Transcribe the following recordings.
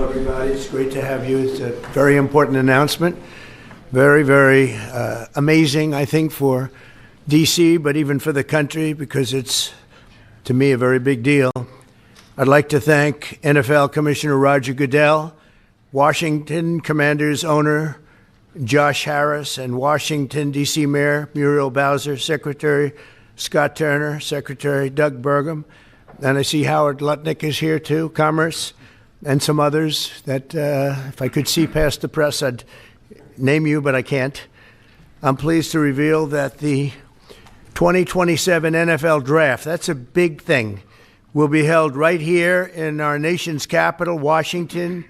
everybody. It's great to have you. It's a very important announcement. Very, very amazing, I think, for D.C., but even for the country, because it's, to me, a very big deal. I'd like to thank NFL Commissioner Roger Goodell, Washington Commanders owner Josh Harris, and Washington, D.C. Mayor Muriel Bowser, Secretary Scott Turner, Secretary Doug Burgum, and I see Howard Lutnick is here too, Commerce, and some others that if I could see past the press, I'd name you, but I can't. I'm pleased to reveal that the 2027 NFL Draft, that's a big thing, will be held right here in our nation's capital, Washington,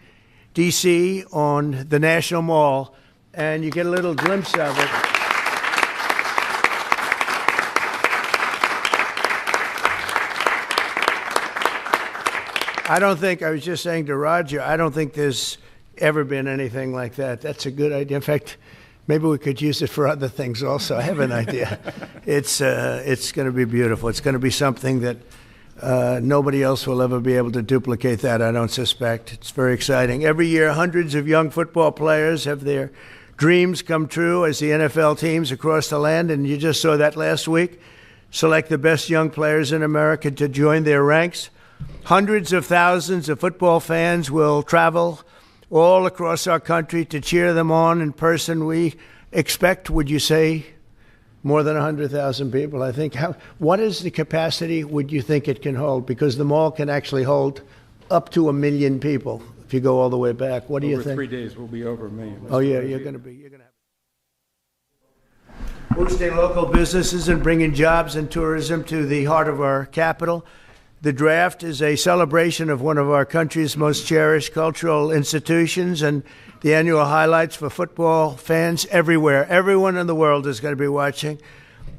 D.C., on the National Mall, and you get a little glimpse of it. I was just saying to Roger, I don't think there's ever been anything like that. That's a good idea. In fact, maybe we could use it for other things also. I have an idea. It's going to be beautiful. It's going to be something that nobody else will ever be able to duplicate that, I don't suspect. It's very exciting. Every year, hundreds of young football players have their dreams come true as the NFL teams across the land, and you just saw that last week, select the best young players in America to join their ranks. Hundreds of thousands of football fans will travel all across our country to cheer them on in person. We expect, would you say, more than 100,000 people, I think. What is the capacity would you think it can hold? Because the mall can actually hold up to 1 million people if you go all the way back. What do you think? Over 3 days, we'll be over 1 million. Oh, yeah, you're going to have boosting local businesses and bringing jobs and tourism to the heart of our capital. The draft is a celebration of one of our country's most cherished cultural institutions and the annual highlights for football fans everywhere. Everyone in the world is going to be watching.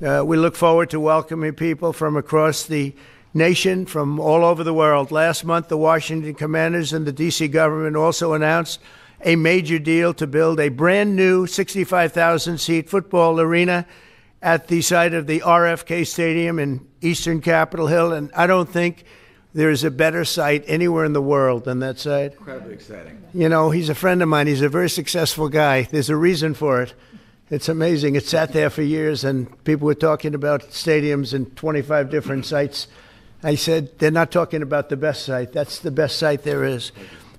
We look forward to welcoming people from across the nation, from all over the world. Last month, the Washington Commanders and the D.C. government also announced a major deal to build a brand new 65,000-seat football arena at the site of the RFK Stadium in eastern Capitol Hill, and I don't think there's a better site anywhere in the world than that site. Incredibly exciting. You know, he's a friend of mine. He's a very successful guy. There's a reason for it. It's amazing. It sat there for years, and people were talking about stadiums in 25 different sites. I said, they're not talking about the best site. That's the best site there is.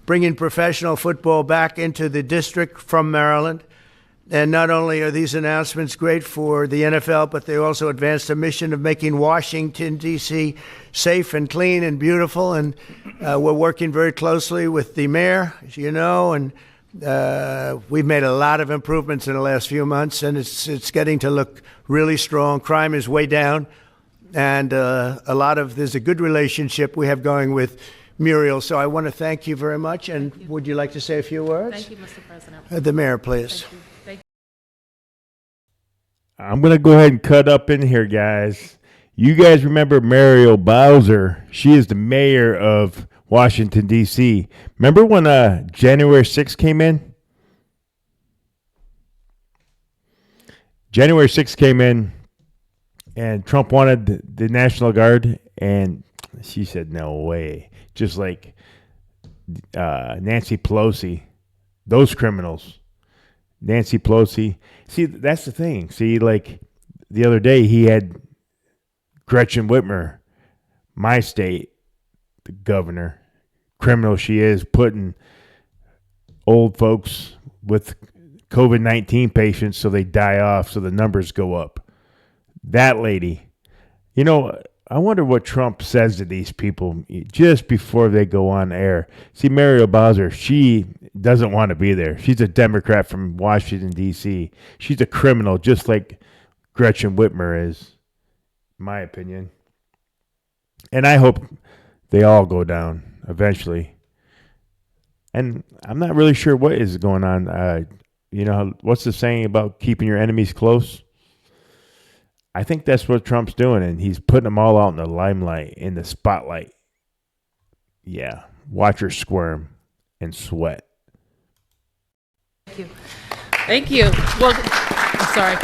Bringing professional football back into the district from Maryland. And not only are these announcements great for the NFL, but they also advance the mission of making Washington, D.C. safe and clean and beautiful. And we're working very closely with the mayor, as you know, and we've made a lot of improvements in the last few months, and it's getting to look really strong. Crime is way down, and there's a good relationship we have going with Muriel. So I want to thank you very much. And would you like to say a few words? Thank you, Mr. President. The mayor, please. Thank you. I'm going to go ahead and cut up in here, guys. You guys remember Muriel Bowser? She is the mayor of Washington, D.C. Remember when January 6th came in? January 6th came in, and Trump wanted the National Guard, and she said, no way. Just like Nancy Pelosi, those criminals. Nancy Pelosi. See, that's the thing. See, like the other day, he had Gretchen Whitmer, my state, the governor, criminal she is, putting old folks with COVID-19 patients so they die off, so the numbers go up. That lady. You know, I wonder what Trump says to these people just before they go on air. See, Muriel Bowser, she doesn't want to be there. She's a Democrat from Washington, D.C. She's a criminal, just like Gretchen Whitmer is, in my opinion. And I hope they all go down eventually. And I'm not really sure what is going on. You know, what's the saying about keeping your enemies close? I think that's what Trump's doing, and he's putting them all out in the limelight, in the spotlight. Yeah, watch her squirm and sweat. Thank you. Thank you. Well, I'm sorry.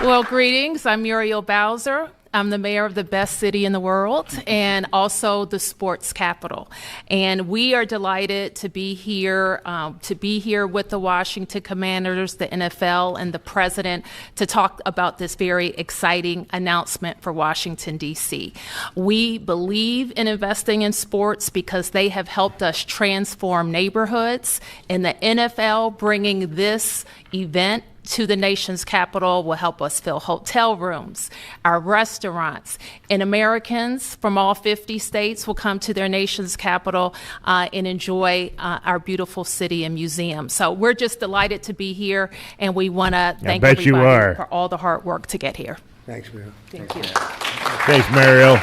Well, greetings. I'm Muriel Bowser, I'm the mayor of the best city in the world and also the sports capital. And we are delighted to be here with the Washington Commanders, the NFL, and the president to talk about this very exciting announcement for Washington, D.C. We believe in investing in sports because they have helped us transform neighborhoods, and the NFL bringing this event to the nation's capital will help us fill hotel rooms, our restaurants, and Americans from all 50 states will come to their nation's capital and enjoy our beautiful city and museum. So we're just delighted to be here, and we want to thank everybody for all the hard work to get here. Thanks, Mario. Thank you. Thanks, Mario.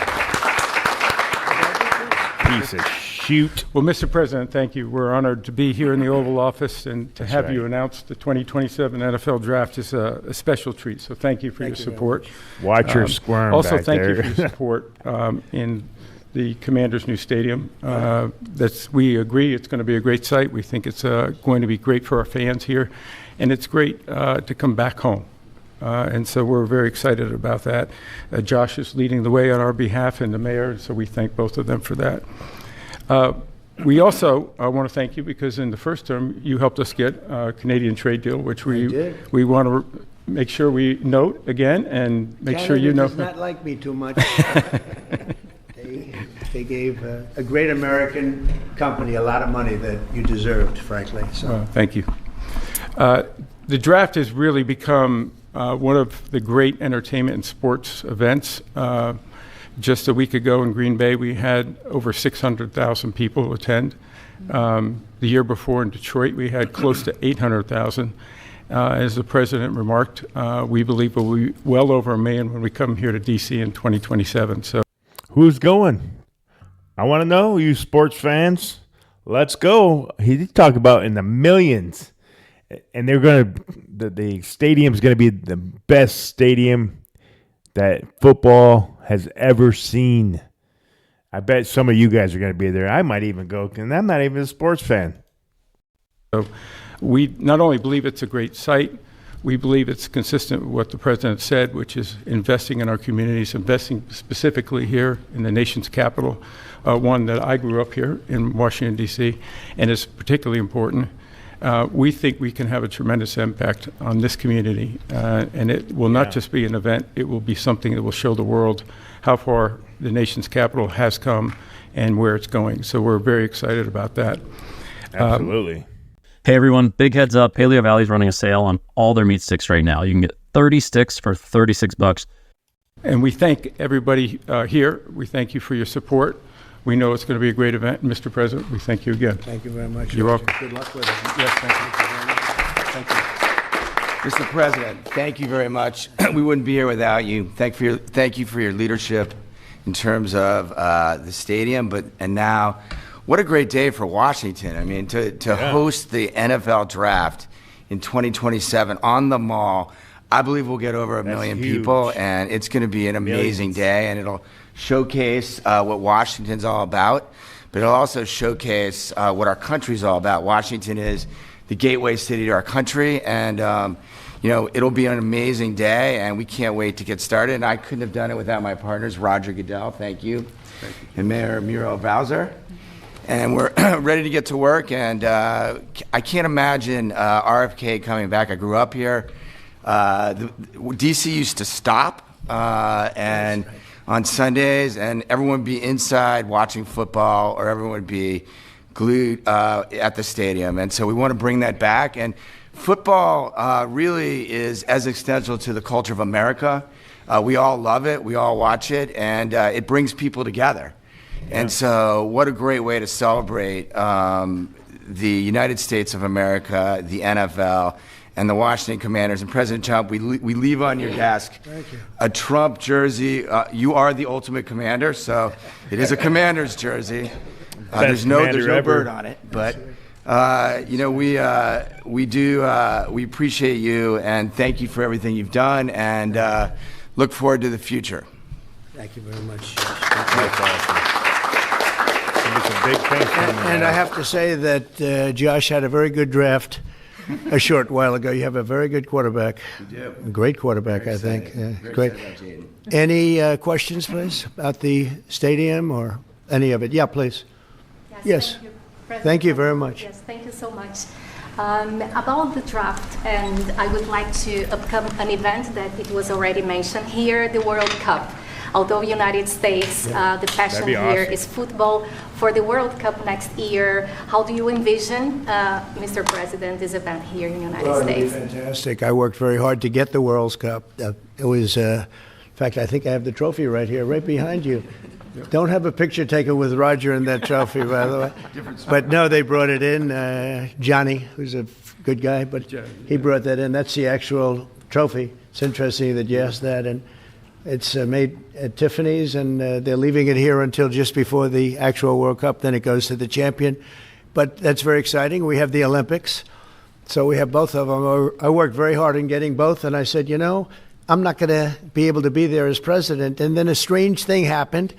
Piece of shoot. Well, Mr. President, thank you. We're honored to be here in the Oval Office, and to have you right. announce the 2027 NFL Draft is a special treat. So thank you for your support. Watch her squirm Also, back thank there. you for your support in the Commanders' new stadium. We agree it's going to be a great site. We think it's going to be great for our fans here, and it's great to come back home. And so we're very excited about that. Josh is leading the way on our behalf, and the mayor, so we thank both of them for that. We also want to thank you because in the first term, you helped us get a Canadian trade deal, which we want to make sure we note again and make sure you know. Canada does not like me too much. They gave a great American company a lot of money that you deserved, frankly. So Thank you. The draft has really become one of the great entertainment and sports events. Just a week ago in Green Bay, we had over 600,000 people attend. The year before in Detroit, we had close to 800,000. As the president remarked, we believe we'll be well over 1 million when we come here to D.C. in 2027. So, Who's going? I want to know, you sports fans. Let's go. He did talk about in the millions. And they're going to, the stadium's going to be the best stadium that football has ever seen. I bet some of you guys are going to be there. I might even go, and I'm not even a sports fan. So we not only believe it's a great site, we believe it's consistent with what the president said, which is investing in our communities, investing specifically here in the nation's capital, one that I grew up here in Washington, D.C., and is particularly important. We think we can have a tremendous impact on this community, and it will not just be an event, it will be something that will show the world how far the nation's capital has come and where it's going. So we're very excited about that. Absolutely. Hey everyone, big heads up, Paleo Valley's running a sale on all their meat sticks right now. You can get 30 sticks for $36. And we thank everybody here. We thank you for your support. We know it's going to be a great event. Mr. President, we thank you again. thank you very much. You're welcome. Good luck with it. Yes, thank you. Thank you. Mr. President, thank you very much. We wouldn't be here without you. Thank you for your leadership in terms of the stadium, and now, what a great day for Washington. I mean, to host the NFL draft in 2027 on the Mall. I believe we'll get over 1 million people, and it's going to be an amazing day, and it'll showcase what Washington's all about, but it'll also showcase what our country's all about. Washington is the gateway city to our country, and it'll be an amazing day, and we can't wait to get started. And I couldn't have done it without my partners, Roger Goodell, thank you, and Mayor Muriel Bowser. And we're ready to get to work, and I can't imagine RFK coming back. I grew up here. DC used to stop and on Sundays, and everyone would be inside watching football, or everyone would be glued at the stadium. And so we want to bring that back. And football really is as essential to the culture of America. We all love it. We all watch it, and it brings people together. And so what a great way to celebrate the United States of America, the NFL, and the Washington Commanders. And President Trump, we leave on your desk a Trump jersey. You are the ultimate commander, so it is a Commander's jersey. There's no bird on it, but we appreciate you, and thank you for everything you've done, and look forward to the future. Thank you very much. Big thanks. And I have to say that Josh had a very good draft. a short while ago. You have a very good quarterback. We do. A great quarterback, Very I think. excited. Yeah, Very great. excited about Jaden. Any questions, please, about the stadium or any of it? Yeah, please. Yes. Thank you, President. Thank you very much. Yes, thank you so much. About the draft, and I would like to upcome an event that it was already mentioned here, the World Cup. Although United States, the passion be here awesome. is football. For the World Cup next year, how do you envision, Mr. President, this event here in the United Well, it'll be States? fantastic. I worked very hard to get the World Cup. It was, in fact, I think I have the trophy right here, right behind you. Don't have a picture taken with Roger and that trophy, by the way. But no, they brought it in. Johnny, who's a good guy, but he brought that in. That's the actual trophy. It's interesting that you asked that. And it's made at Tiffany's, and they're leaving it here until just before the actual World Cup. Then it goes to the champion. But that's very exciting. We have the Olympics. So we have both of them. I worked very hard in getting both, and I said, you know, I'm not going to be able to be there as president. And then a strange thing happened,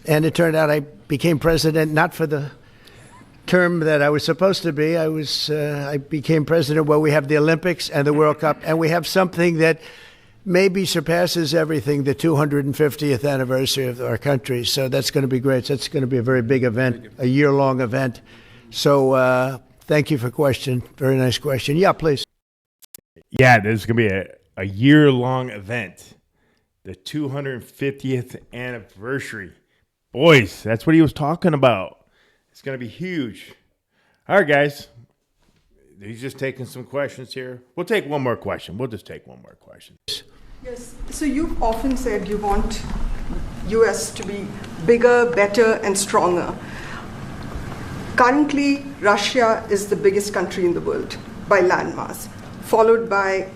and it turned out I became president not for the term that I was supposed to be. I became president while we have the Olympics and the World Cup, and we have something that maybe surpasses everything, the 250th anniversary of our country. So that's going to be great. That's going to be a very big event, a year-long event. So thank you for the question. Very nice question. Yeah, please. Yeah, there's going to be a year-long event, the 250th anniversary. Boys, that's what he was talking about. It's going to be huge. All right, guys. He's just taking some questions here. We'll take one more question. We'll just take one more question. Yes. So you've often said you want US to be bigger, better, and stronger. Currently, Russia is the biggest country in the world by landmass, followed by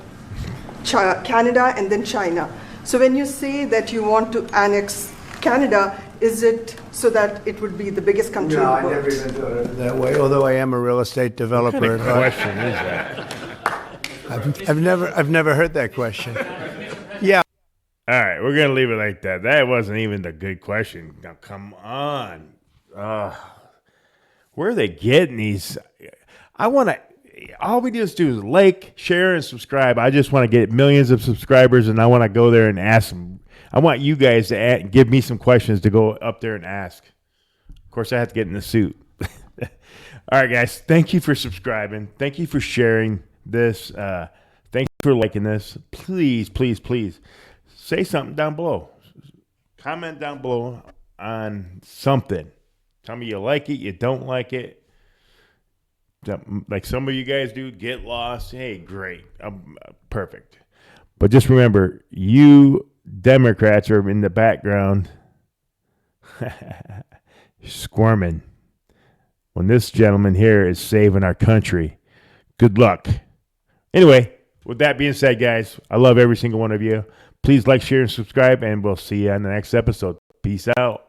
Canada and then China. So when you say that you want to annex Canada, is it so that it would be the biggest country in the world? I never even thought of it that way, although I am a real estate developer. What kind of question is that? I've never heard that question. Yeah. All right, we're going to leave it like that. That wasn't even the good question. Now, come on. Where are they getting these? All we do is like, share, and subscribe. I just want to get millions of subscribers, and I want to go there and ask them. I want you guys to give me some questions to go up there and ask. Of course, I have to get in the suit. All right, guys. Thank you for subscribing. Thank you for sharing this. Thank you for liking this. Please, please, please say something down below. Comment down below on something. Tell me you like it, you don't like it. Like some of you guys do, get lost. Hey, great. Perfect. But just remember, you Democrats are in the background squirming when this gentleman here is saving our country. Good luck. Anyway, with that being said, guys, I love every single one of you. Please like, share, and subscribe, and we'll see you on the next episode. Peace out.